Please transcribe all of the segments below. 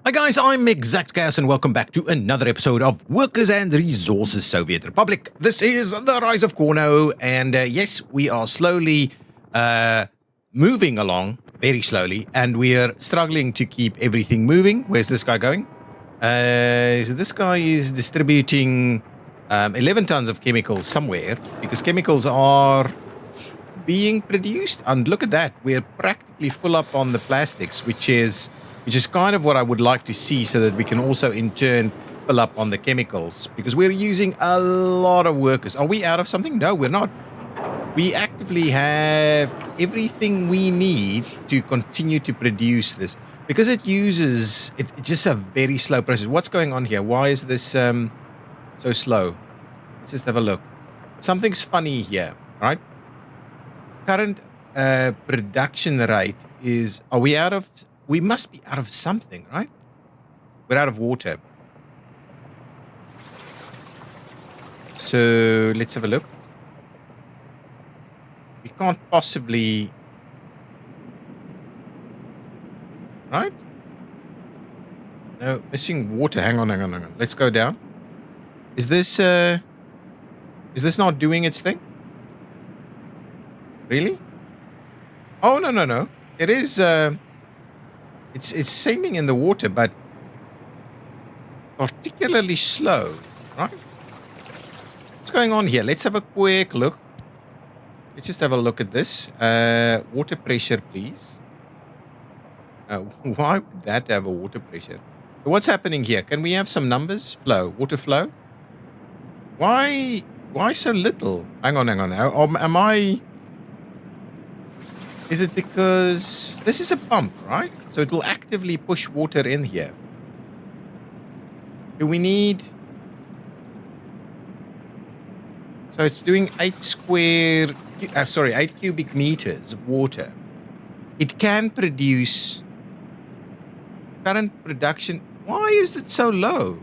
Hi guys, I'm ExactChaos and welcome back to another episode of Workers and Resources Soviet Republic. This is the Rise of Cornoe, and yes, we are slowly moving along, very slowly, and we are struggling to keep everything moving. Where's this guy going? So this guy is distributing 11 tons of chemicals somewhere, because chemicals are being produced, and look at that, we're practically full up on the plastics, which is kind of what I would like to see, so that we can also in turn fill up on the chemicals, because we're using a lot of workers. Are we out of something? No, we're not. We actively have everything we need to continue to produce this, because it uses it's just a very slow process. What's going on here? Why is this so slow? Let's just have a look. Something's funny here, right? Current production rate is, are we out of, we must be out of something, right? We're out of water. So let's have a look. We can't possibly, right? No, missing water. Hang on. Let's go down. Is this not doing its thing? Really? Oh, no. It is, it's sailing in the water, but particularly slow, right? What's going on here? Let's have a quick look. Let's just have a look at this. Water pressure, please. Why would that have a water pressure? So what's happening here? Can we have some numbers? Flow, water flow. Why so little? Hang on. Am I... Is it because this is a pump, right? So it will actively push water in here. Do we need... So it's doing 8 cubic meters of water. It can produce... Current production... Why is it so low?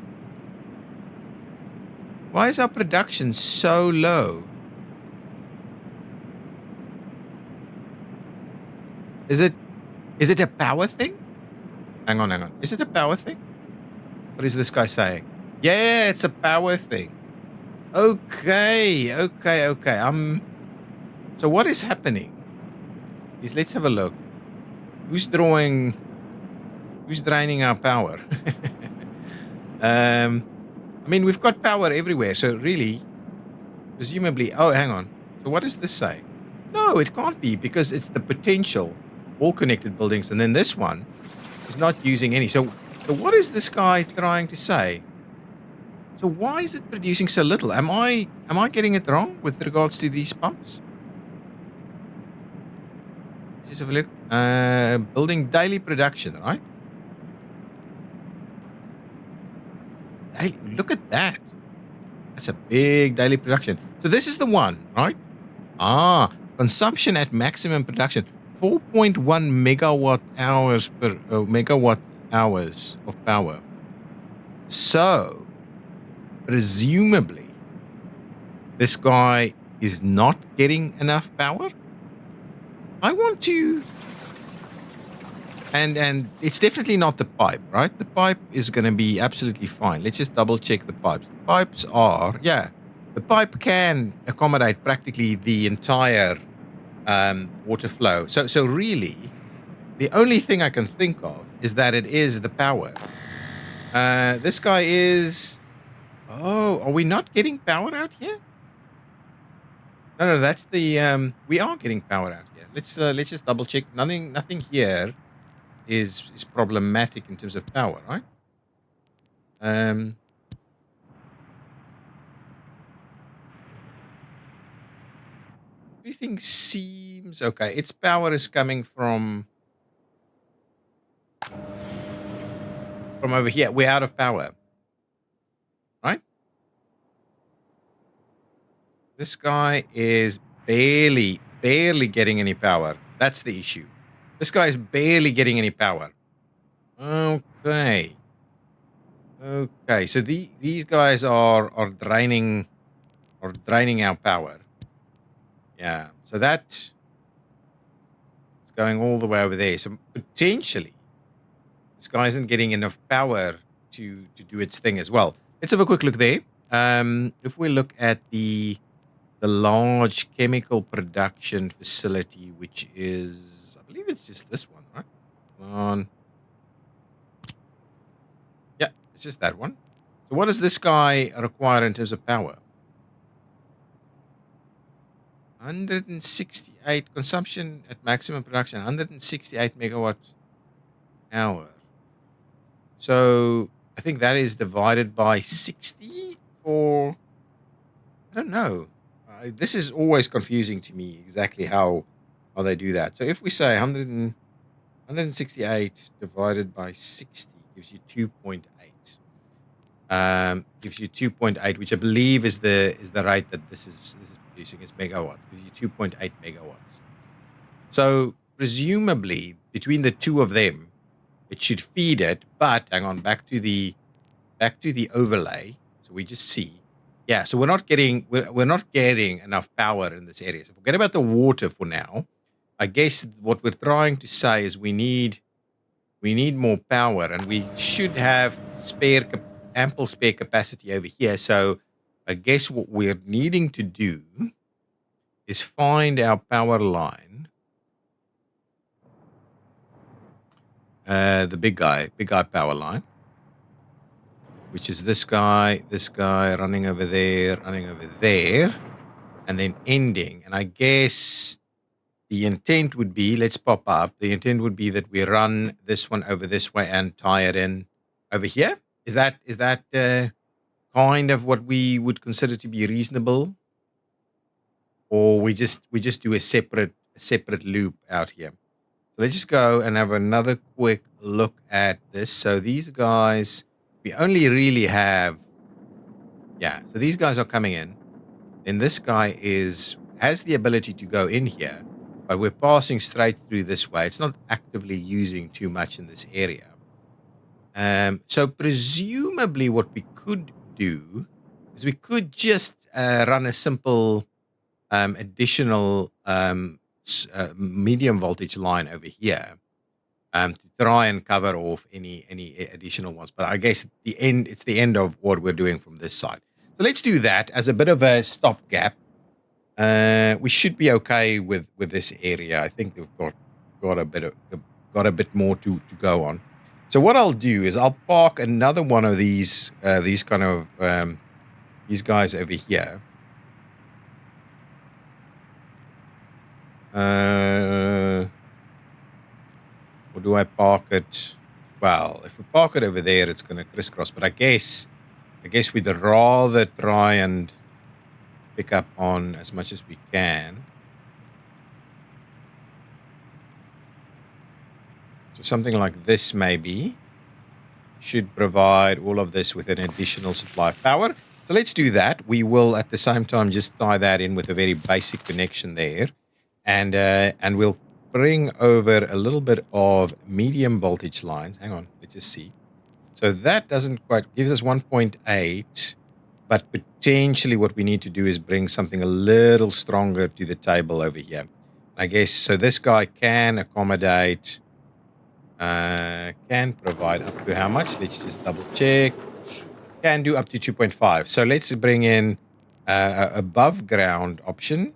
Why is our production so low? Is it a power thing? Hang on. Is it a power thing? What is this guy saying? Yeah, it's a power thing. Okay. So what is happening is, let's have a look. Who's draining our power? I mean, we've got power everywhere, so really, presumably... Oh, hang on. So what does this say? No, it can't be, because it's the potential. All connected buildings, and then this one is not using any. So what is this guy trying to say? So why is it producing so little? Am I getting it wrong with regards to these pumps? Just have a look. Building daily production, right? Look at that. That's a big daily production. So this is the one, right? Consumption at maximum production. 4.1 megawatt hours of power. So, presumably, this guy is not getting enough power. I want to... And it's definitely not the pipe, right? The pipe is going to be absolutely fine. Let's just double check the pipes. The pipes are... Yeah, the pipe can accommodate practically the entire... water flow. So really, the only thing I can think of is that it is the power. This guy is... Oh, are we not getting power out here? No, that's the... we are getting power out here. Let's just double check. Nothing here is problematic in terms of power, right? Everything seems okay. Its power is coming from over here. We're out of power, right? This guy is barely getting any power. That's the issue. This guy is barely getting any power. Okay. So these guys are draining our power. Yeah. So that is going all the way over there. So potentially This guy isn't getting enough power to do its thing as well. Let's have a quick look there. If we look at the large chemical production facility, which is, I believe it's just this one, right? Come on. Yeah, it's just that one. So what does this guy require in terms of power? 168 consumption at maximum production, 168 megawatt hour. So I think that is divided by 60 for, I don't know. This is always confusing to me exactly how they do that. So if we say 168 divided by 60 gives you 2.8. Gives you 2.8, which I believe is the rate that this is producing is megawatts. Gives you 2.8 megawatts. So presumably between the two of them, it should feed it. But hang on, back to the overlay. So we just see, yeah. So we're not getting enough power in this area. So forget about the water for now. I guess what we're trying to say is we need more power, and we should have ample spare capacity over here. So I guess what we're needing to do is find our power line. The big guy power line, which is this guy running over there, and then ending. And I guess the intent would be, let's pop up. The intent would be that we run this one over this way and tie it in over here. Is that kind of what we would consider to be reasonable, or we just do a separate loop out here? So let's just go and have another quick look at this. So these guys, we only really have, yeah. So these guys are coming in. Then this guy has the ability to go in here, but we're passing straight through this way. It's not actively using too much in this area. So presumably what we could do is we could just run a simple additional medium voltage line over here to try and cover off any additional ones. But I guess it's the end of what we're doing from this side. So let's do that as a bit of a stopgap. We should be okay with this area. I think we've got a bit more to go on. So what I'll do is I'll park another one of these kind of these guys over here. Or do I park it? Well, if we park it over there, it's going to crisscross. But I guess we'd rather try and pick up on as much as we can. So something like this maybe should provide all of this with an additional supply of power. So let's do that. We will at the same time just tie that in with a very basic connection there. And we'll bring over a little bit of medium voltage lines. Hang on, let's just see. So that doesn't quite, gives us 1.8, but potentially what we need to do is bring something a little stronger to the table over here. I guess, so this guy can accommodate, can provide up to how much? Let's just double check. Can do up to 2.5. So let's bring in above ground option.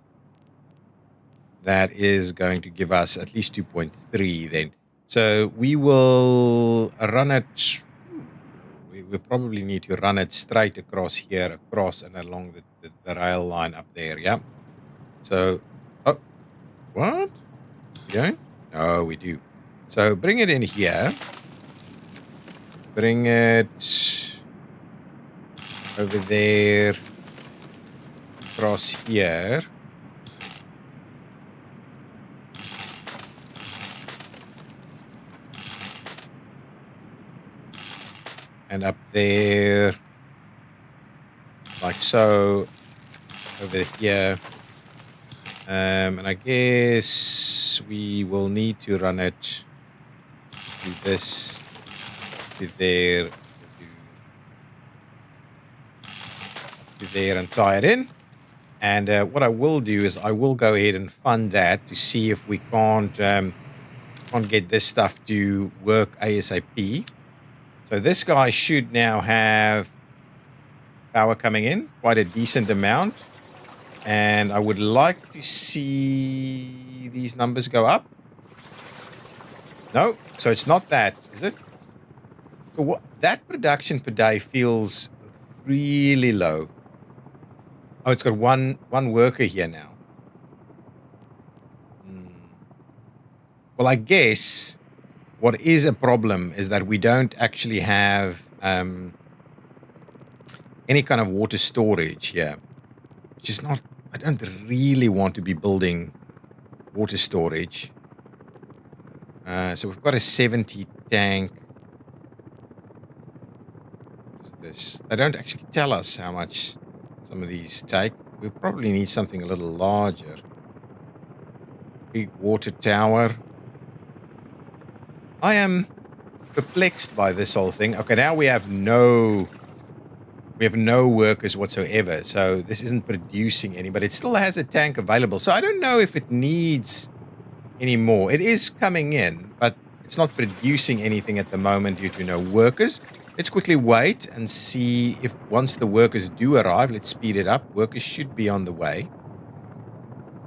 That is going to give us at least 2.3 then. So we will run it. We probably need to run it straight across here, and along the rail line up there. Yeah. So, oh, what? We don't? No, we do. So bring it in here. Bring it over there. Across here. And up there, like so, over here. And I guess we will need to run it to this, to there, to there, and tie it in. And what I will do is I will go ahead and fund that to see if we can't Can't get this stuff to work ASAP. So this guy should now have power coming in, quite a decent amount. And I would like to see these numbers go up. No, so it's not that, is it? So what, that production per day feels really low. Oh, it's got one worker here now. Well, I guess what is a problem is that we don't actually have any kind of water storage here, which is not, I don't really want to be building water storage. So we've got a 70 tank. What's this? They don't actually tell us how much some of these take. We probably need something a little larger. Big water tower. I am perplexed by this whole thing. Okay, now we have no workers whatsoever. So this isn't producing any, but it still has a tank available. So I don't know if it needs any more. It is coming in, but it's not producing anything at the moment due to no workers. Let's quickly wait and see if once the workers do arrive, let's speed it up. Workers should be on the way.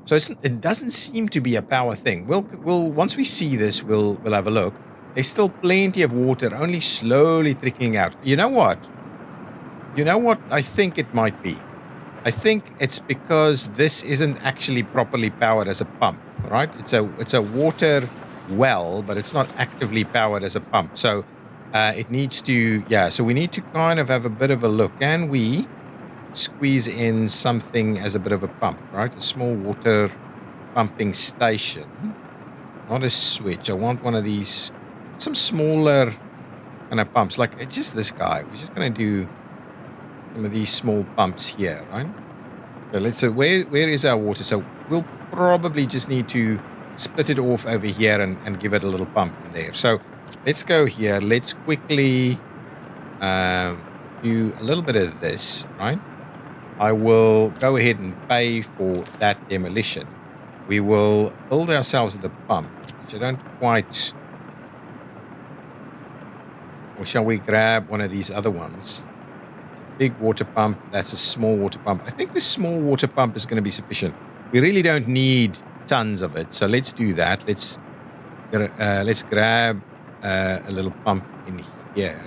So it doesn't seem to be a power thing. We'll once we see this, we'll have a look. There's still plenty of water, only slowly trickling out. You know what? I think it might be. I think it's because this isn't actually properly powered as a pump, right? It's a water well, but it's not actively powered as a pump. So it needs to, so we need to kind of have a bit of a look. Can we squeeze in something as a bit of a pump, right? A small water pumping station, not a switch. I want one of these, some smaller kind of pumps, like just this guy. We're just going to do some of these small pumps here, right? So where is our water? So we'll probably just need to split it off over here and give it a little pump in there. So let's go here. Let's quickly do a little bit of this, right? I will go ahead and pay for that demolition. We will build ourselves the pump, which I don't quite... Or shall we grab one of these other ones? Big water pump, that's a small water pump. I think this small water pump is going to be sufficient. We really don't need tons of it, so let's do that. Let's grab a little pump in here.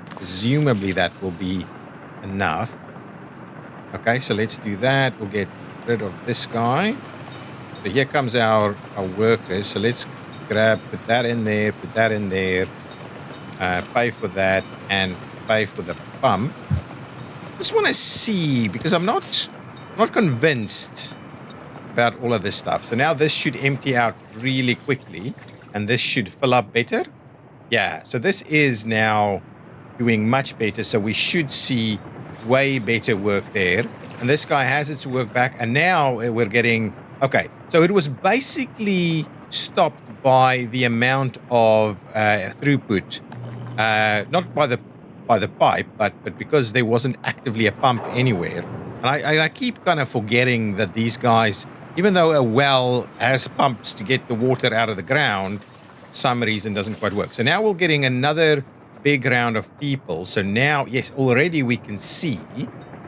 Presumably that will be enough. Okay, so let's do that. We'll get rid of this guy. So here comes our workers. So let's put that in there, pay for that, and pay for the pump. Just want to see, because I'm not convinced about all of this stuff. So now this should empty out really quickly, and this should fill up better. Yeah, so this is now doing much better. So we should see way better work there. And this guy has its work back, and now we're getting... Okay, so it was basically stopped by the amount of throughput, not by the pipe, but because there wasn't actively a pump anywhere. And I keep kind of forgetting that these guys, even though a well has pumps to get the water out of the ground, some reason doesn't quite work. So now we're getting another big round of people. So now, yes, already we can see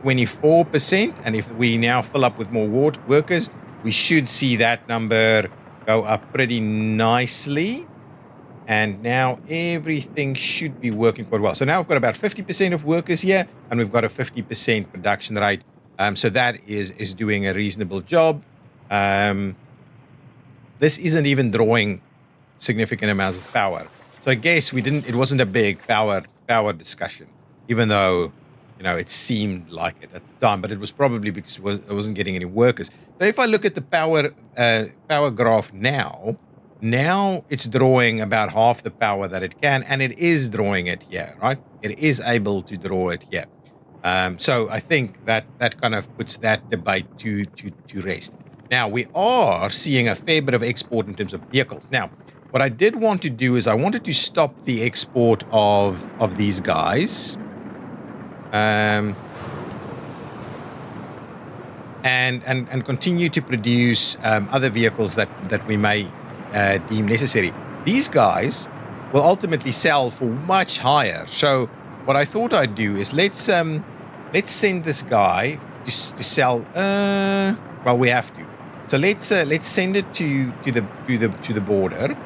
24%. And if we now fill up with more workers, we should see that number go up pretty nicely. And now everything should be working quite well. So now we've got about 50% of workers here, and we've got a 50% production rate. So that is doing a reasonable job. This isn't even drawing significant amounts of power. So I guess it wasn't a big power discussion, even though, it seemed like it at the time, but it was probably because it wasn't getting any workers. So if I look at the power graph now it's drawing about half the power that it can, and it is drawing it here, right? It is able to draw it here. So I think that kind of puts that debate to rest. Now, we are seeing a fair bit of export in terms of vehicles. Now, what I did want to do is I wanted to stop the export of these guys. And continue to produce other vehicles that we may deem necessary. these guys will ultimately sell for much higher. So what I thought I'd do is let's send this guy to sell. Well, we have to. So let's send it to the border,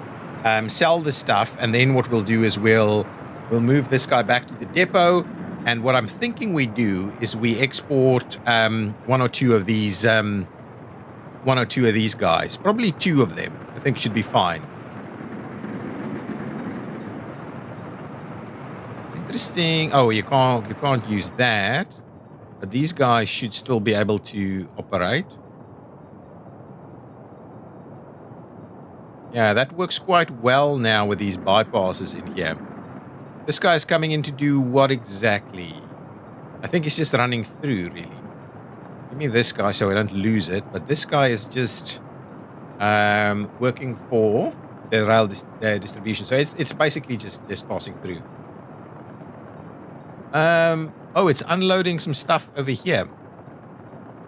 sell the stuff, and then what we'll do is we'll move this guy back to the depot. And what I'm thinking we do is we export one or two of these guys, probably two of them. I think should be fine. Interesting. Oh, you can't use that, but these guys should still be able to operate. Yeah, that works quite well now with these bypasses in here. This guy is coming in to do what exactly? I think he's just running through, really. Give me this guy so I don't lose it. But this guy is just working for the rail distribution. So it's basically just passing through. Oh, it's unloading some stuff over here.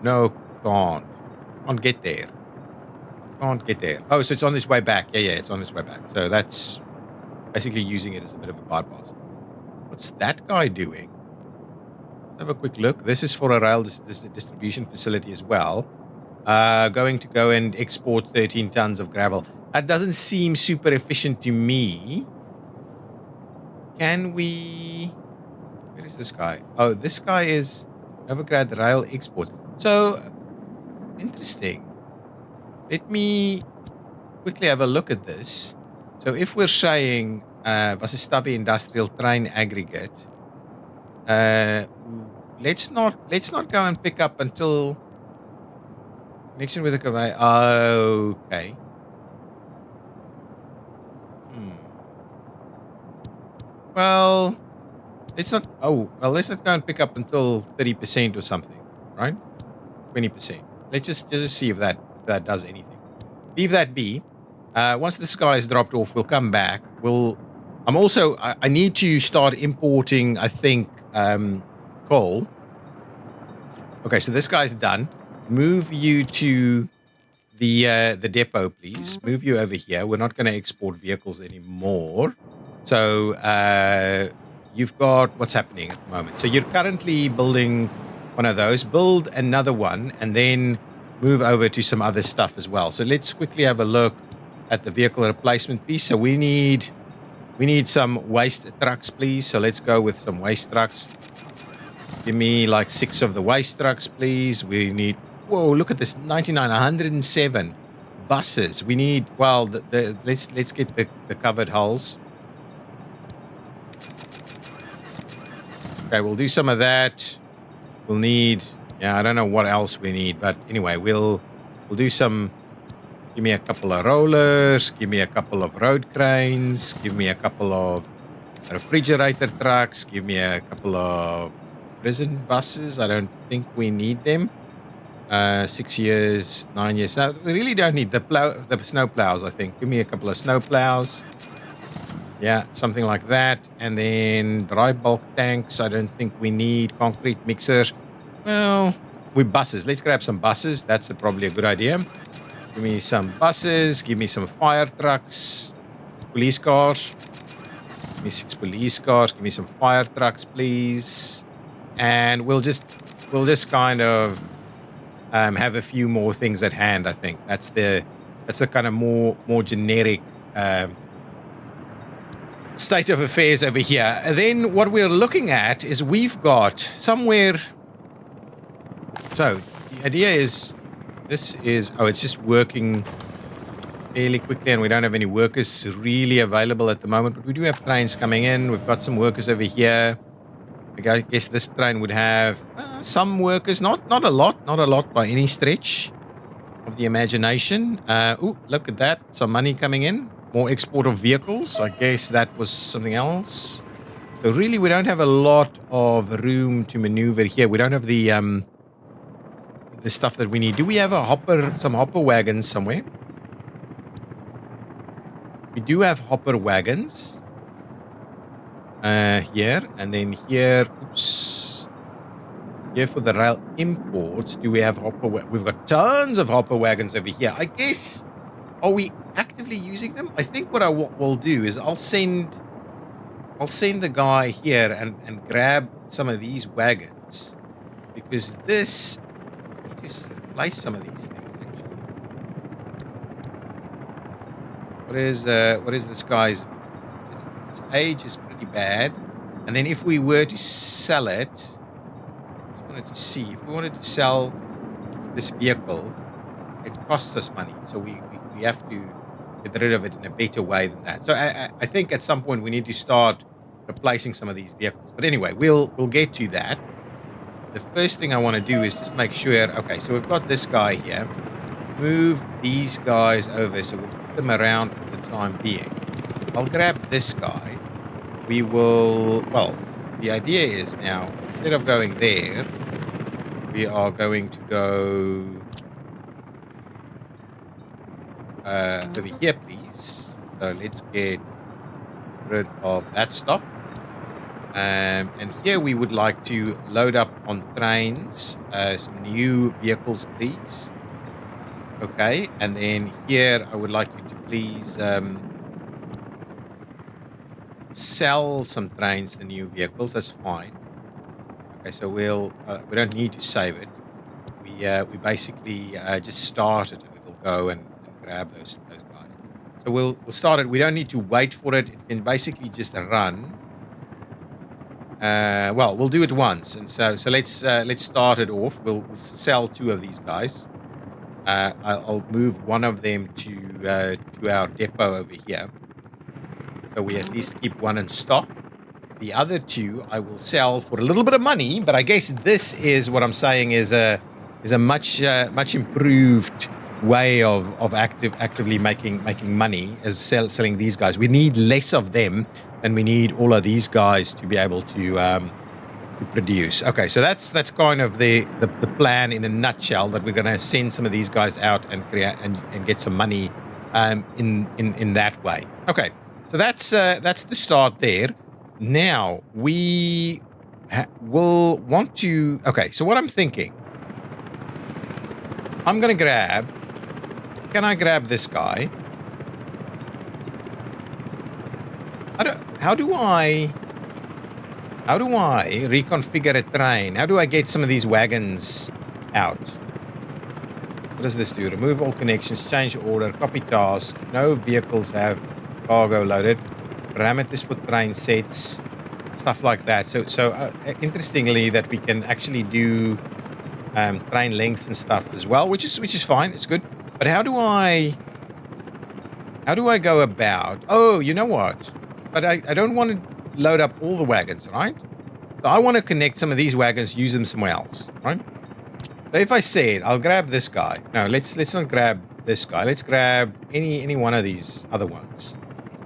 No, can't get there. Can't get there. Oh, so it's on its way back. Yeah, it's on its way back. So that's basically using it as a bit of a bypass. What's that guy doing? Let's have a quick look. This is for a rail distribution facility as well. Going to go and export 13 tons of gravel. That doesn't seem super efficient to me. Can we... Where is this guy? Oh, this guy is Novigrad Rail Export. So, interesting. Let me quickly have a look at this. So if we're saying Vasistave Industrial Train Aggregate, let's not go and pick up until connection with the conveyor. Okay. Well, let's not. Oh, well, let's not go and pick up until 30% or something, right? 20%. Let's just see if that does anything. Leave that be. Once this guy is dropped off, we'll come back. I need to start importing, I think, coal. Okay, so this guy's done. Move you to the depot, please. Move you over here. We're not going to export vehicles anymore. So you've got what's happening at the moment. So you're currently building one of those. Build another one, and then move over to some other stuff as well. So let's quickly have a look at the vehicle replacement piece. So we need some waste trucks, please. So let's go with some waste trucks. Give me like 6 of the waste trucks, please. We need, whoa, look at this, 99, 107 buses. We need, well, let's get the covered hulls. Okay, we'll do some of that. We'll need, I don't know what else we need, but anyway, we'll do some. Give me a couple of rollers, give me a couple of road cranes, give me a couple of refrigerator trucks, give me a couple of prison buses. I don't think we need them. 6 years, 9 years. No, we really don't need the snow plows, I think. Give me a couple of snow plows. Yeah, something like that. And then dry bulk tanks. I don't think we need concrete mixers. Well, with buses. Let's grab some buses. That's probably a good idea. Give me some buses. Give me some fire trucks. Police cars. Give me 6 police cars. Give me some fire trucks, please. And we'll just kind of have a few more things at hand. I think that's the kind of more generic state of affairs over here. And then what we're looking at is we've got somewhere. So the idea is. It's just working fairly quickly, and we don't have any workers really available at the moment, but we do have trains coming in. We've got some workers over here. I guess this train would have some workers, not a lot by any stretch of the imagination. Look at that. Some money coming in. More export of vehicles. I guess that was something else. So really, we don't have a lot of room to maneuver here. We don't have the stuff that we need. Do we have some hopper wagons somewhere? We do have hopper wagons here, and then here. Oops. Here for the rail imports. Do we have hopper? We've got tons of hopper wagons over here. I guess Are we actively using them? I think what I will do is I'll send the guy here and grab some of these wagons, because this, we need to replace some of these things actually. What is this guy's? Its age is pretty bad, and then if we were to sell it, just wanted to see if we wanted to sell this vehicle, it costs us money, so we have to get rid of it in a better way than that. So I think at some point we need to start replacing some of these vehicles. But anyway, we'll get to that. The first thing I want to do is just make sure. Okay, so we've got this guy here. Move these guys over, so we'll put them around for the time being. I'll grab this guy. We will. Well, the idea is now, instead of going there, we are going to go over here, please. So let's get rid of that stop. And here we would like to load up on trains some new vehicles, please. Okay, and then here I would like you to please sell some trains, the new vehicles. That's fine. Okay, so we don't need to save it. We basically just start it, and it'll go and grab those guys. So we'll start it. We don't need to wait for it. It can basically just run. Well, we'll do it once, and so let's start it off. We'll sell 2 of these guys. I'll move one of them to our depot over here, so we at least keep one in stock. The other 2 I will sell for a little bit of money, but I guess this is what I'm saying is a much improved way of actively making money as selling these guys. We need less of them than we need all of these guys to be able to produce. Okay, so that's kind of the plan in a nutshell, that we're going to send some of these guys out and create and get some money in that way. Okay, so that's the start there. Now we will want to. Okay, so what I'm thinking, I'm going to grab. Can I grab this guy? How do I reconfigure a train? How do I get some of these wagons out? What does this do? Remove all connections, change order, copy task. No vehicles have cargo loaded. Parameters for train sets, stuff like that. So interestingly, that we can actually do train lengths and stuff as well, which is fine. It's good. But how do I go about? Oh, you know what? But I don't want to load up all the wagons, right? So I want to connect some of these wagons, use them somewhere else, right? So if I said I'll grab this guy. No, let's not grab this guy. Let's grab any one of these other ones.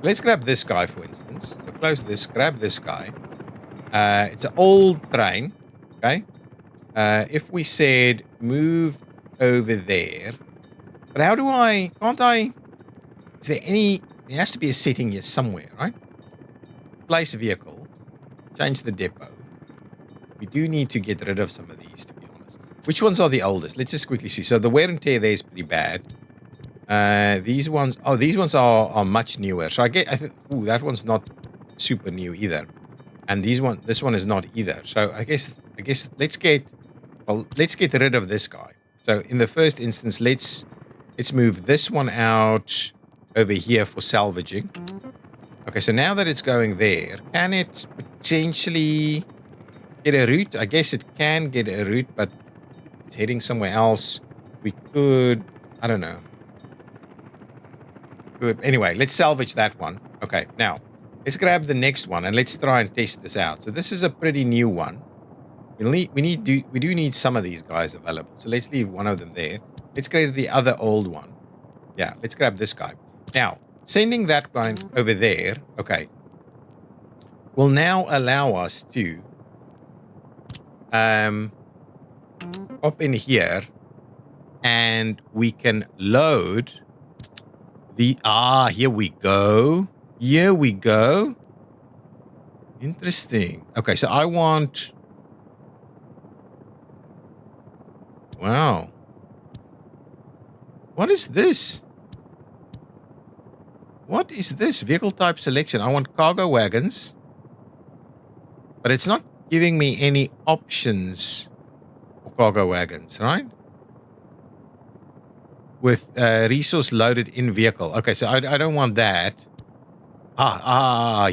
Let's grab this guy, for instance. So close this, grab this guy. It's an old train, okay? If we said move over there, but how do can't I, is there has to be a setting here somewhere, right? Place vehicle, change the depot. We do need to get rid of some of these, to be honest. Which ones are the oldest? Let's just quickly see. So the wear and tear there is pretty bad. These ones are much newer. So I think, ooh, that one's not super new either. And this one is not either. So I guess let's get rid of this guy. So in the first instance, let's move this one out over here for salvaging. Okay, so now that it's going there, can it potentially get a route? I guess it can get a route, but it's heading somewhere else. We could, I don't know. Good. Anyway, let's salvage that one. Okay, now let's grab the next one and let's try and test this out. So this is a pretty new one. We do need some of these guys available. So let's leave one of them there. Let's grab the other old one. Yeah, let's grab this guy. Now, sending that guy over there, okay, will now allow us to pop in here and we can load the, here we go. Here we go. Interesting. Okay, so I want, wow. What is this? What is this? Vehicle type selection. I want cargo wagons. But it's not giving me any options for cargo wagons, right? With resource loaded in vehicle. Okay, so I don't want that.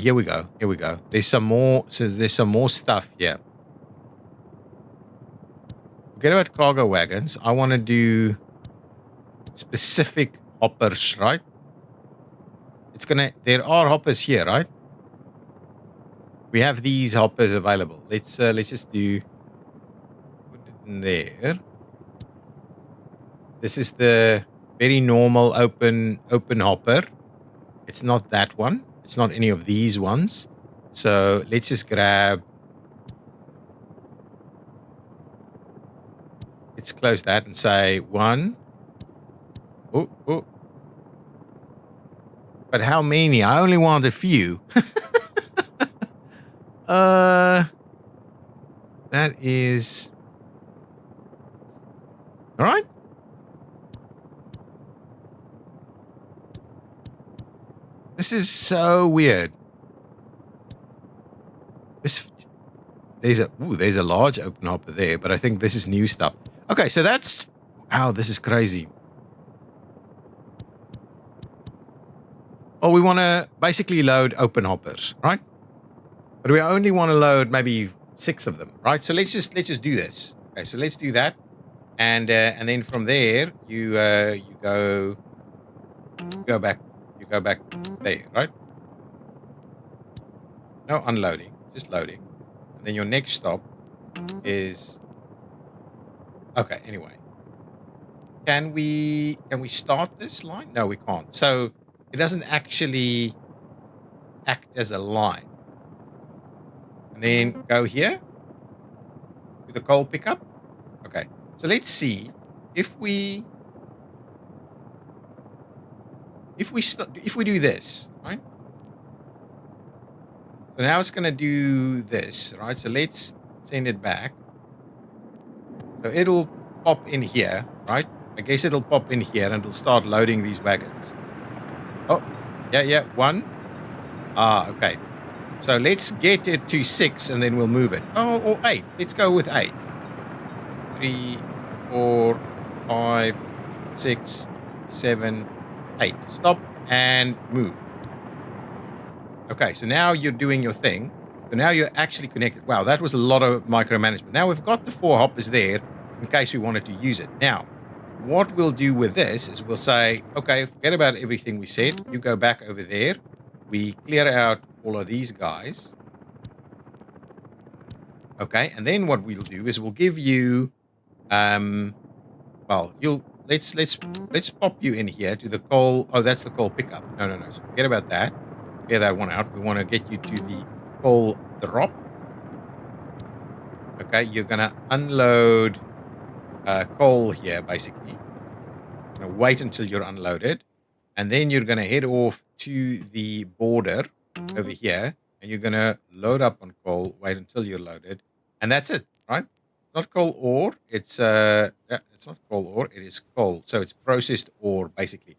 Here we go. Here we go. There's some more. So there's some more stuff here. Forget about cargo wagons. I want to do specific hoppers, right? There are hoppers here, right? We have these hoppers available. Let's just put it in there. This is the very normal open hopper. It's not that one. It's not any of these ones. So let's just grab. Let's close that and say 1. Oh. But how many? I only want a few. That is all right. This is so weird. There's a large open hopper there, but I think this is new stuff. Okay, so that's wow, this is crazy. Well, we want to basically load open hoppers, right? But we only want to load maybe 6 of them, right? So let's just do this. Okay, so let's do that, and then from there you go back there, right? No unloading, just loading, and then your next stop is okay. Anyway, can we start this line? No, we can't. So it doesn't actually act as a line. And then go here to the coal pickup. Okay, so let's see if we do this, right? So now it's going to do this, right? So let's send it back. So it'll pop in here, right? I guess it'll pop in here and it'll start loading these wagons. Oh, yeah, 1. Okay. So let's get it to 6 and then we'll move it. Oh, or 8. Let's go with 8. 3, 4, 5, 6, 7, 8. Stop and move. Okay, so now you're doing your thing. So now you're actually connected. Wow, that was a lot of micromanagement. Now we've got the 4 hoppers there in case we wanted to use it. Now, what we'll do with this is we'll say, okay, forget about everything we said. You go back over there. We clear out all of these guys. Okay, and then what we'll do is we'll give you, well, let's pop you in here to the coal. Oh, that's the coal pickup. No. So forget about that. Clear that one out. We want to get you to the coal drop. Okay, you're gonna unload coal here, basically. You're gonna wait until you're unloaded, and then you're gonna head off to the border over here, and you're gonna load up on coal. Wait until you're loaded, and that's it, right? It's not coal ore. It's not coal ore. It is coal. So it's processed ore, basically.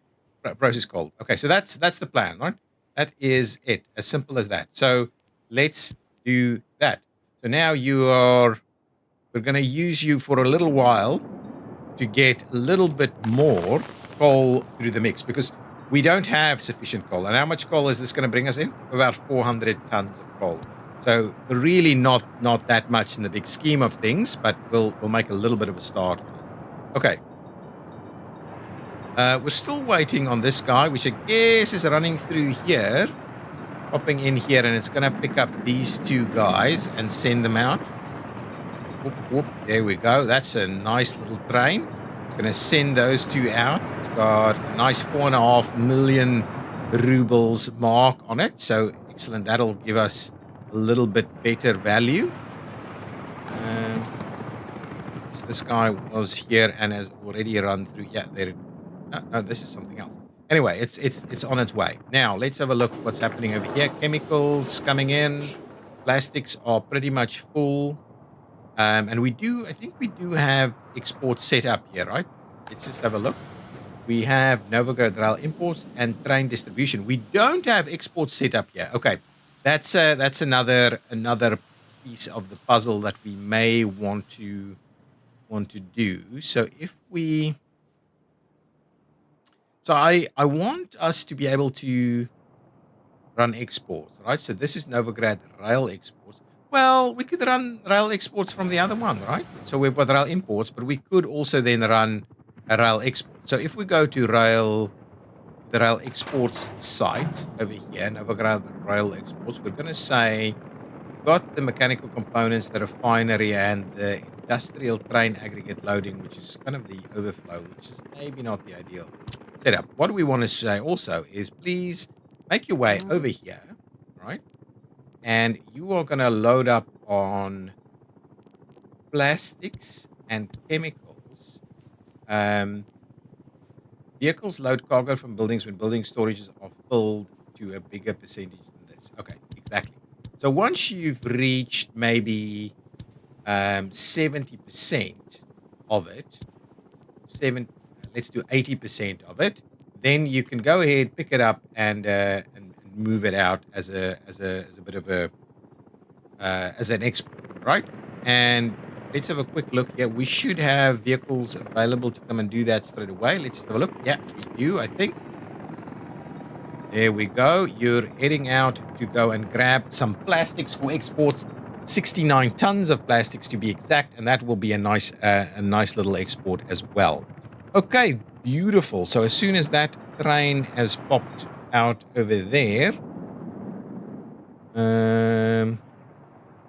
Processed coal. Okay, so that's the plan, right? That is it. As simple as that. So let's do that. So now we're going to use you for a little while to get a little bit more coal through the mix because we don't have sufficient coal. And how much coal is this going to bring us in? About 400 tons of coal. So really not that much in the big scheme of things, but we'll make a little bit of a start on it. Okay. We're still waiting on this guy, which I guess is running through here, popping in here, and it's going to pick up these 2 guys and send them out. Whoop, there we go. That's a nice little train. It's going to send those 2 out. It's got a nice 4.5 million rubles mark on it. So excellent. That'll give us a little bit better value. This guy was here and has already run through. Yeah, there. No, this is something else. Anyway, it's on its way. Now, let's have a look at what's happening over here. Chemicals coming in. Plastics are pretty much full. And I think we do have export set up here, right? Let's just have a look. We have Novograd rail imports and train distribution. We don't have exports set up here. Okay, that's another piece of the puzzle that we may want to do. So if we, so I want us to be able to run exports, right? So this is Novograd rail exports. Well, we could run rail exports from the other one, right? So we've got rail imports, but we could also then run a rail export. So if we go to the rail exports site over here, Novograd rail exports, we're going to say we've got the mechanical components, the refinery, and the industrial train aggregate loading, which is kind of the overflow, which is maybe not the ideal setup. What we want to say also is please make your way over here, right? And you are going to load up on plastics and chemicals. Vehicles load cargo from buildings when building storages are filled to a bigger percentage than this. Okay, exactly. So once you've reached maybe 70% of it, let's do 80% of it, then you can go ahead, pick it up, and move it out as a bit of a as an export, right? And let's have a quick look here. We should have vehicles available to come and do that straight away. Let's have a look. Yeah, we do, I think. There we go. You're heading out to go and grab some plastics for exports. 69 tons of plastics to be exact, and that will be a nice little export as well. Okay, beautiful. So as soon as that train has popped out over there,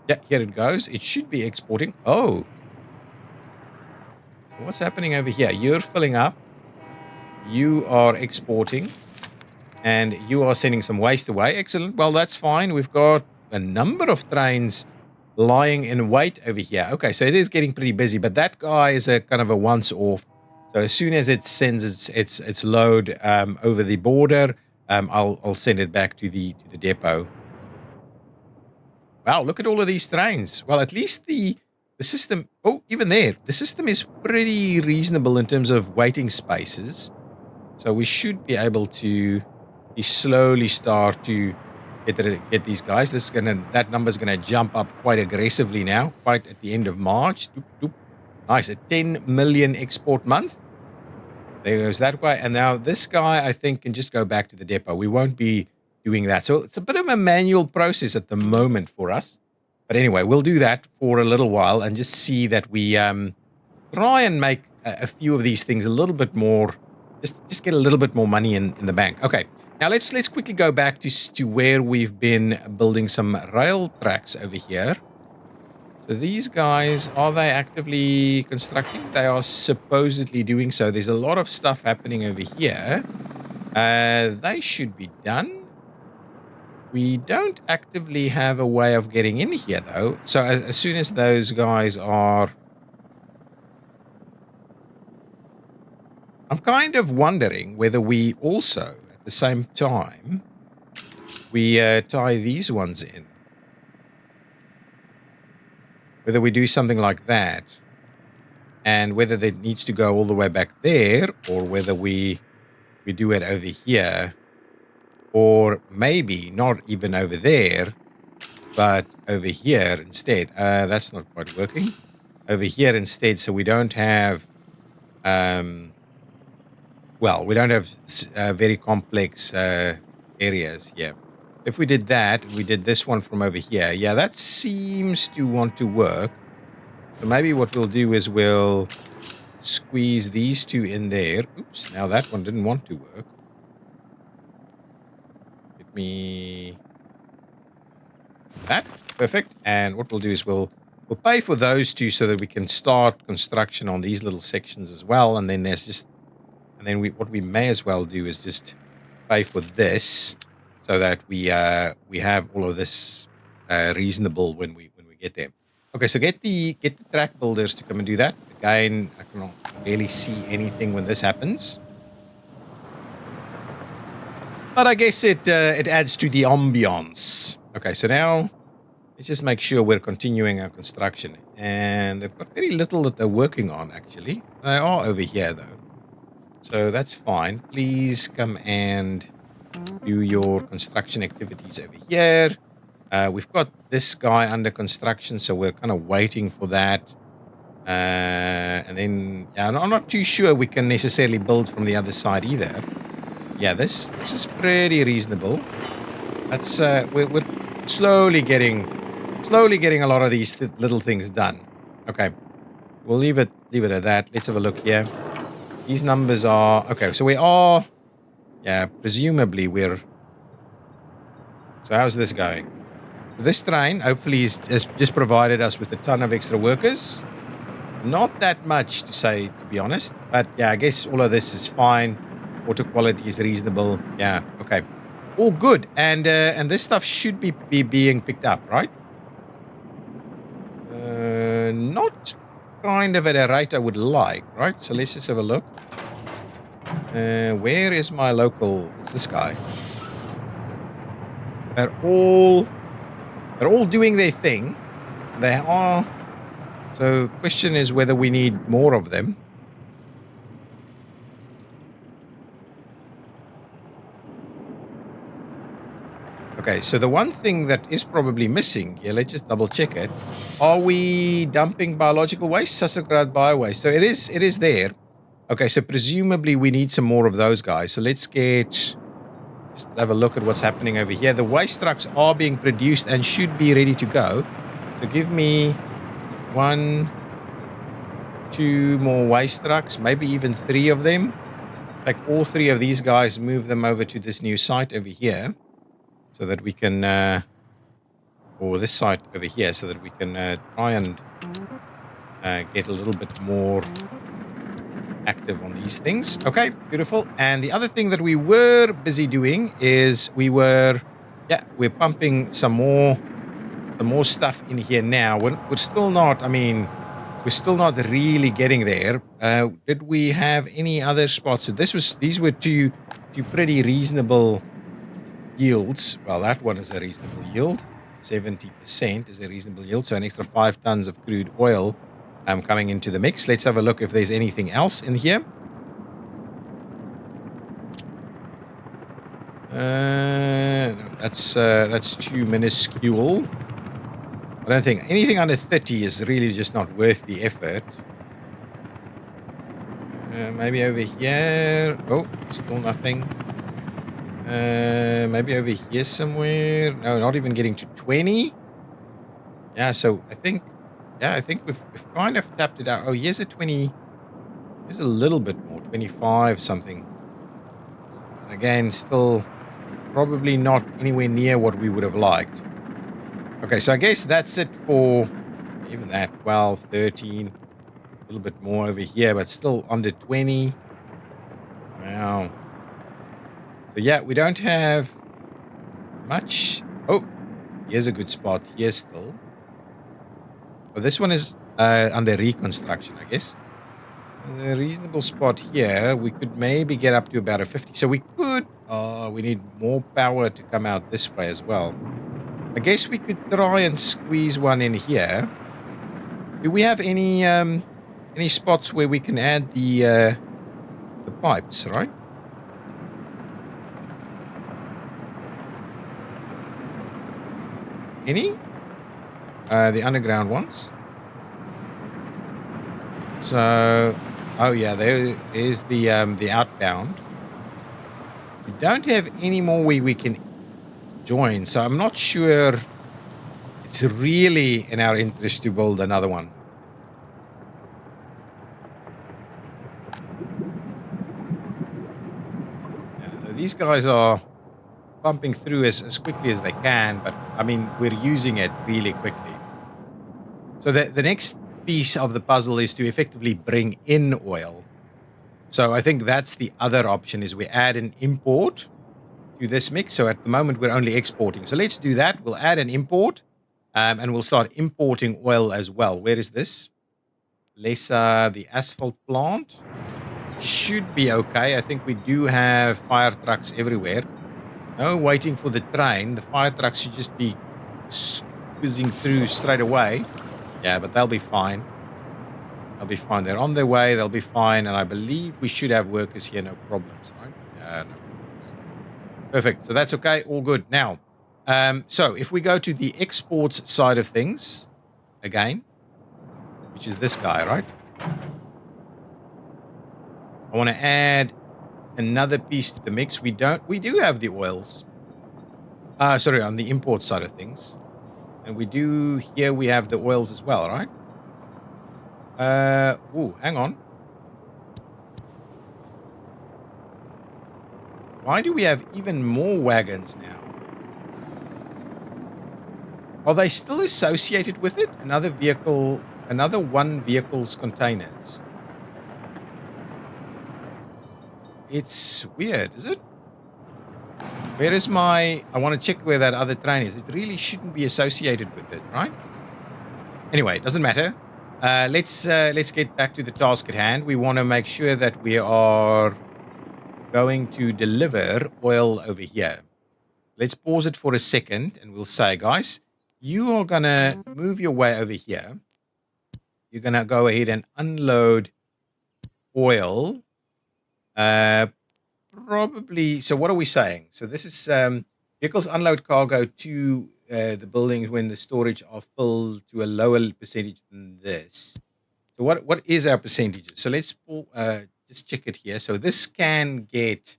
yeah, here it goes. It should be exporting. Oh, so what's happening over here? You're filling up. You are exporting, and you are sending some waste away. Excellent. Well, that's fine. We've got a number of trains lying in wait over here. Okay, so it is getting pretty busy, but that guy is a kind of a once-off. So as soon as it sends its load over the border, I'll send it back to the depot. Wow, look at all of these trains. Well, at least the system. Oh, even there, the system is pretty reasonable in terms of waiting spaces. So we should be able to slowly start to get these guys. That number is gonna jump up quite aggressively now, quite at the end of March. Doop, doop. Nice, a 10 million export month. There goes that guy. And now this guy, I think, can just go back to the depot. We won't be doing that. So it's a bit of a manual process at the moment for us. But anyway, we'll do that for a little while and just see that we try and make a few of these things a little bit more, just get a little bit more money in the bank. Okay, now let's quickly go back to where we've been building some rail tracks over here. So these guys, are they actively constructing? They are supposedly doing so. There's a lot of stuff happening over here. They should be done. We don't actively have a way of getting in here, though. So as soon as those guys are... I'm kind of wondering whether we also, at the same time, we tie these ones in. Whether we do something like that, and whether it needs to go all the way back there, or whether we do it over here, or maybe not even over there, but over here instead. That's not quite working. Over here instead, so we don't have, well, we don't have very complex areas here. If we did that, we did this one from over here. Yeah, that seems to want to work. So maybe what we'll do is we'll squeeze these two in there. Oops, now that one didn't want to work. Let me... That. Perfect. And what we'll do is we'll pay for those two so that we can start construction on these little sections as well. And then there's just... And then what we may as well do is just pay for this, so that we have all of this reasonable when we get there. Okay, so get the track builders to come and do that. Again, I cannot barely see anything when this happens, but I guess it adds to the ambiance. Okay, so now let's just make sure we're continuing our construction, and they've got very little that they're working on. Actually, they are over here though. So that's fine. Please come and do your construction activities over here. We've got this guy under construction, so we're kind of waiting for that. And then, yeah, I'm not too sure we can necessarily build from the other side either. Yeah, this is pretty reasonable. That's we're slowly getting a lot of these little things done. Okay, we'll leave it at that. Let's have a look here. These numbers are okay. So we are, yeah, presumably we're. So how's this going? So this train hopefully has just provided us with a ton of extra workers. Not that much to say, to be honest. But yeah, I guess all of this is fine. Water quality is reasonable. Yeah, okay. All good. And this stuff should be being picked up, right? Not kind of at a rate I would like, right? So let's just have a look. Where is my local? It's this guy. They're all doing their thing. They are. So question is whether we need more of them. Okay, so the one thing that is probably missing here, let's just double check it. Are we dumping biological waste, Sasokrad bio-waste? So it is there. Okay, so presumably we need some more of those guys. So let's just have a look at what's happening over here. The waste trucks are being produced and should be ready to go. So give me 1, 2 more waste trucks, maybe even 3 of them. Like all 3 of these guys, move them over to this new site over here. So that we can, or this site over here, so that we can try and get a little bit more active on these things. Okay, beautiful. And the other thing that we were busy doing is we're pumping some more stuff in here now. We're still not, we're still not really getting there. Did we have any other spots? So these were two pretty reasonable yields. Well, that one is a reasonable yield. 70% is a reasonable yield. So an extra 5 tons of crude oil coming into the mix. Let's have a look if there's anything else in here. No, that's too minuscule. I don't think anything under 30 is really just not worth the effort. Maybe over here. Oh, still nothing. Maybe over here somewhere. No, not even getting to 20. Yeah, so I think we've kind of tapped it out. Oh, here's a 20. Here's a little bit more, 25 something. Again, still probably not anywhere near what we would have liked. Okay, so I guess that's it for even that, 12, 13. A little bit more over here, but still under 20. Wow. So yeah, we don't have much. Oh, here's a good spot here still. But this one is under reconstruction, I guess. A reasonable spot here. We could maybe get up to about a 50. So we could. We need more power to come out this way as well. I guess we could try and squeeze one in here. Do we have any spots where we can add the pipes, right? Any? The underground ones. So, oh yeah, there is the outbound. We don't have any more where we can join, so I'm not sure it's really in our interest to build another one. Yeah, these guys are pumping through as quickly as they can, but we're using it really quickly. So the next piece of the puzzle is to effectively bring in oil. So I think that's the other option, is we add an import to this mix. So at the moment we're only exporting. So let's do that. We'll add an import and we'll start importing oil as well. Where is this? Lessa, the asphalt plant. Should be okay. I think we do have fire trucks everywhere. No waiting for the train. The fire trucks should just be whizzing through straight away. Yeah, but they'll be fine. They'll be fine. They're on their way. They'll be fine. And I believe we should have workers here. No problems, right? No problems. Perfect. So that's okay. All good. Now, so if we go to the exports side of things again, which is this guy, right? I want to add another piece to the mix. We do have the oils. Sorry, on the import side of things. And here we have the oils as well, right? Hang on. Why do we have even more wagons now? Are they still associated with it? Another one vehicle's containers. It's weird, is it? Where is I want to check where that other train is. It really shouldn't be associated with it, right? Anyway, it doesn't matter. Let's get back to the task at hand. We want to make sure that we are going to deliver oil over here. Let's pause it for a second and we'll say, guys, you are going to move your way over here. You're going to go ahead and unload oil. Probably. So what are we saying? So this is vehicles unload cargo to the buildings when the storage are filled to a lower percentage than this. So what is our percentages? So let's just check it here. So this can get.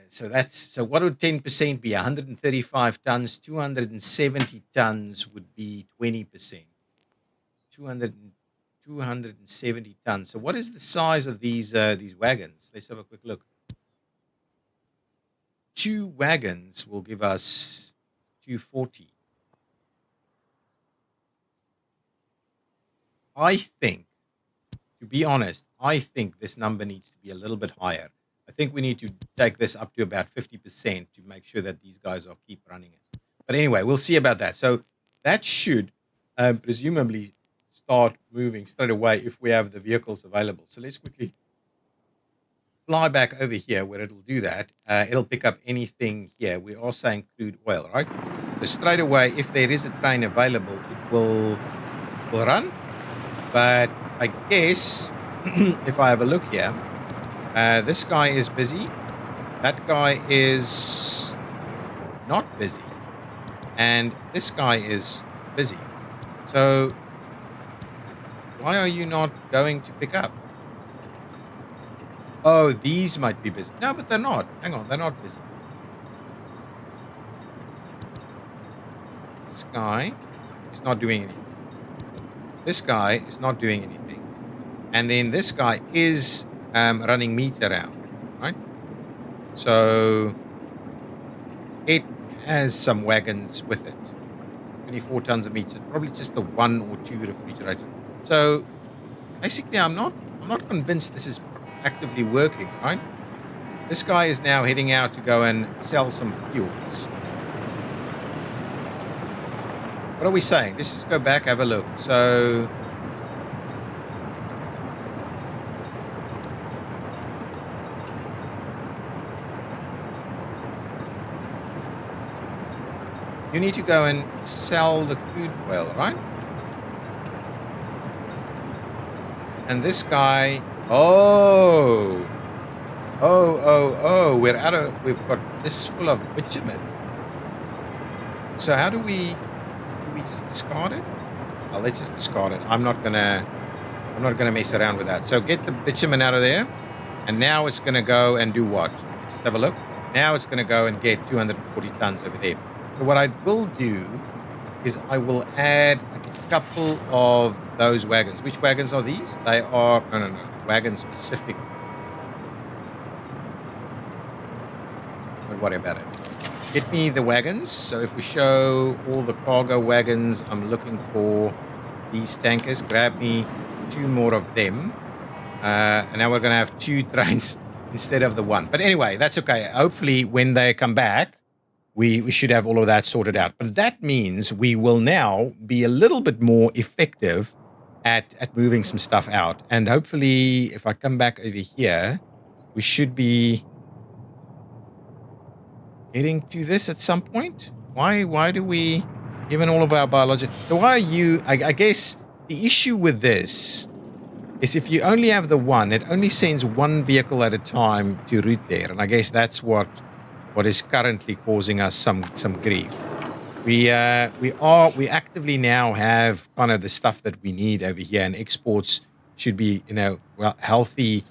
So what would 10% be? 135 tons. 270 tons would be 20%. 270 tons. So what is the size of these wagons? Let's have a quick look. 2 wagons will give us 240. I think, to be honest, this number needs to be a little bit higher. I think we need to take this up to about 50% to make sure that these guys are keep running it. But anyway, we'll see about that. So that should presumably start moving straight away if we have the vehicles available. So let's quickly fly back over here where it'll do that. It'll pick up anything here. We are saying crude oil, right? So straight away, if there is a train available, it will run. But I guess if I have a look here, this guy is busy. That guy is not busy. And this guy is busy. So why are you not going to pick up? Oh, these might be busy. No, but they're not. Hang on, they're not busy. This guy is not doing anything. This guy is not doing anything. And then this guy is running meat around, right? So it has some wagons with it. 24 tons of meat. So it's probably just the 1 or 2 refrigerated. So basically, I'm not convinced this is actively working, right? This guy is now heading out to go and sell some fuels. What are we saying? Let's just go back, have a look. So you need to go and sell the crude oil, right? And this guy, we've got this full of bitumen. So how do we just discard it? Oh, let's just discard it. I'm not gonna mess around with that. So get the bitumen out of there, and now it's gonna go and do what? Let's just have a look. Now it's gonna go and get 240 tons over there. So what I will do is I will add a couple of those wagons. Which wagons are these? They are no, wagons specifically. Don't worry about it. Get me the wagons. So if we show all the cargo wagons, I'm looking for these tankers. Grab me 2 more of them. And now we're going to have 2 trains instead of the 1. But anyway, that's okay. Hopefully when they come back, we should have all of that sorted out. But that means we will now be a little bit more effective at moving some stuff out. And hopefully, if I come back over here, we should be getting to this at some point. Why do we, given all of our biology, so why are you, I guess the issue with this is if you only have the one, it only sends one vehicle at a time to route there. And I guess that's what is currently causing us some grief. We actively now have kind of the stuff that we need over here, and exports should be, well, healthy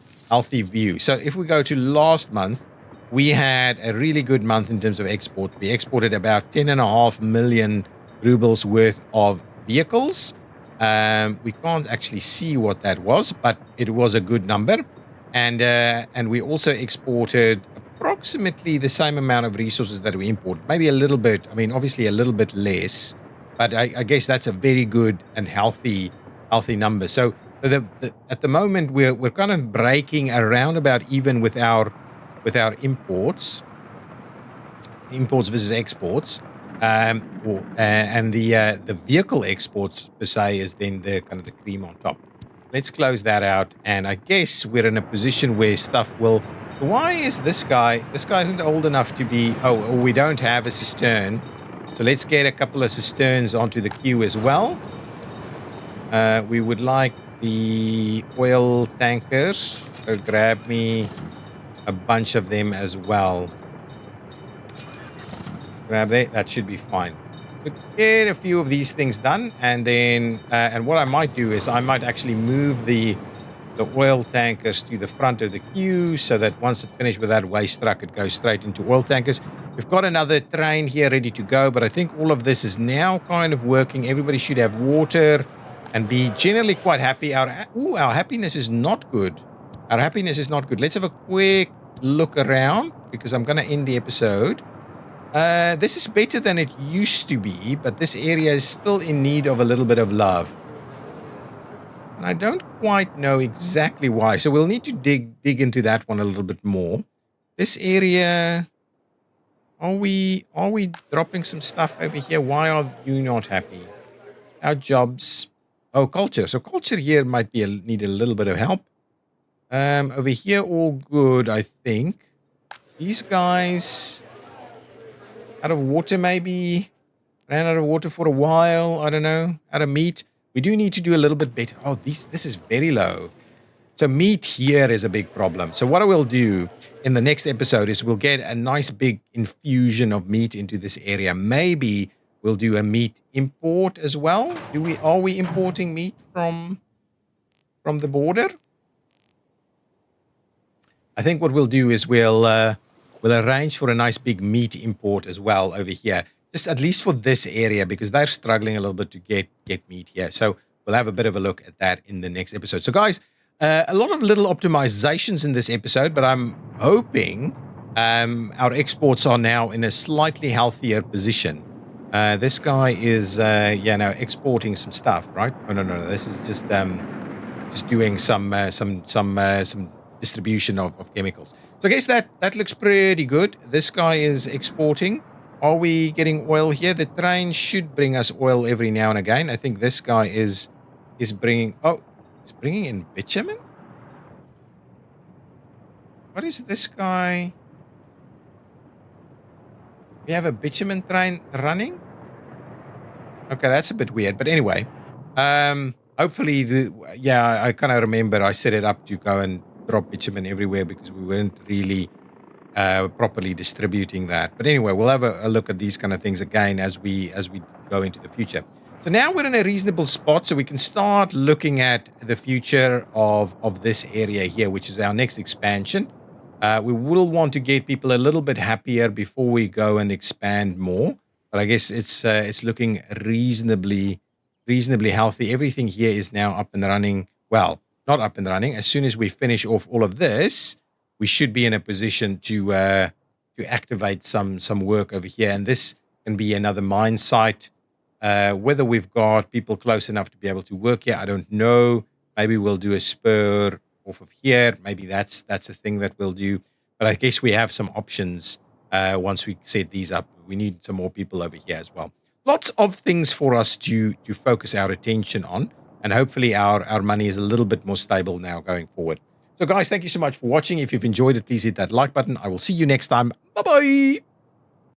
view. So if we go to last month, we had a really good month in terms of export. We exported about 10.5 million rubles worth of vehicles. We can't actually see what that was, but it was a good number. And we also exported approximately the same amount of resources that we imported. Maybe a little bit. I mean, obviously a little bit less, but I guess that's a very good and healthy number. So at the moment we're kind of breaking around about even with our imports versus exports. And the vehicle exports per se is then the kind of the cream on top. Let's close that out, and I guess we're in a position where stuff will. Why is this guy? This guy isn't old enough to be. Oh, we don't have a cistern, so let's get a couple of cisterns onto the queue as well. We would like the oil tankers. So grab me a bunch of them as well. Grab that should be fine. So get a few of these things done, and then and what I might do is I might actually move the oil tankers to the front of the queue, so that once it's finished with that waste truck, it goes straight into oil tankers. We've got another train here ready to go, but I think all of this is now kind of working. Everybody should have water and be generally quite happy. Our happiness is not good. Our happiness is not good. Let's have a quick look around, because I'm going to end the episode. This is better than it used to be, but this area is still in need of a little bit of love. And I don't quite know exactly why, so we'll need to dig into that one a little bit more. This area, are we dropping some stuff over here? Why are you not happy? Our jobs. Oh, culture. So culture here might need a little bit of help. Over here, all good, I think. These guys out of water, maybe. Ran out of water for a while. I don't know. Out of meat. We do need to do a little bit better. Oh, this is very low. So meat here is a big problem. So what I will do in the next episode is we'll get a nice big infusion of meat into this area. Maybe we'll do a meat import as well. Are we importing meat from the border? I think what we'll do is we'll arrange for a nice big meat import as well over here. Just at least for this area, because they're struggling a little bit to get meat here. So we'll have a bit of a look at that in the next episode. So guys, a lot of little optimizations in this episode, but I'm hoping our exports are now in a slightly healthier position. This guy is now exporting some stuff, right? Oh no, this is just doing some distribution of chemicals. So I guess that looks pretty good. This guy is exporting. Are we getting oil here? The train should bring us oil every now and again. I think this guy is bringing. Oh, he's bringing in bitumen. What is this guy? We have a bitumen train running. Okay, that's a bit weird. But anyway, hopefully I kind of remember I set it up to go and drop bitumen everywhere because we weren't really properly distributing that. But anyway, we'll have a look at these kind of things again as we go into the future. So now we're in a reasonable spot, so we can start looking at the future of this area here, which is our next expansion. We will want to get people a little bit happier before we go and expand more. But I guess it's looking reasonably healthy. Everything here is now up and running. Well, not up and running. As soon as we finish off all of this, we should be in a position to activate some work over here. And this can be another mine site. Whether we've got people close enough to be able to work here, I don't know. Maybe we'll do a spur off of here. Maybe that's a thing that we'll do. But I guess we have some options once we set these up. We need some more people over here as well. Lots of things for us to focus our attention on. And hopefully our money is a little bit more stable now going forward. So guys, thank you so much for watching. If you've enjoyed it, please hit that like button. I will see you next time. Bye-bye.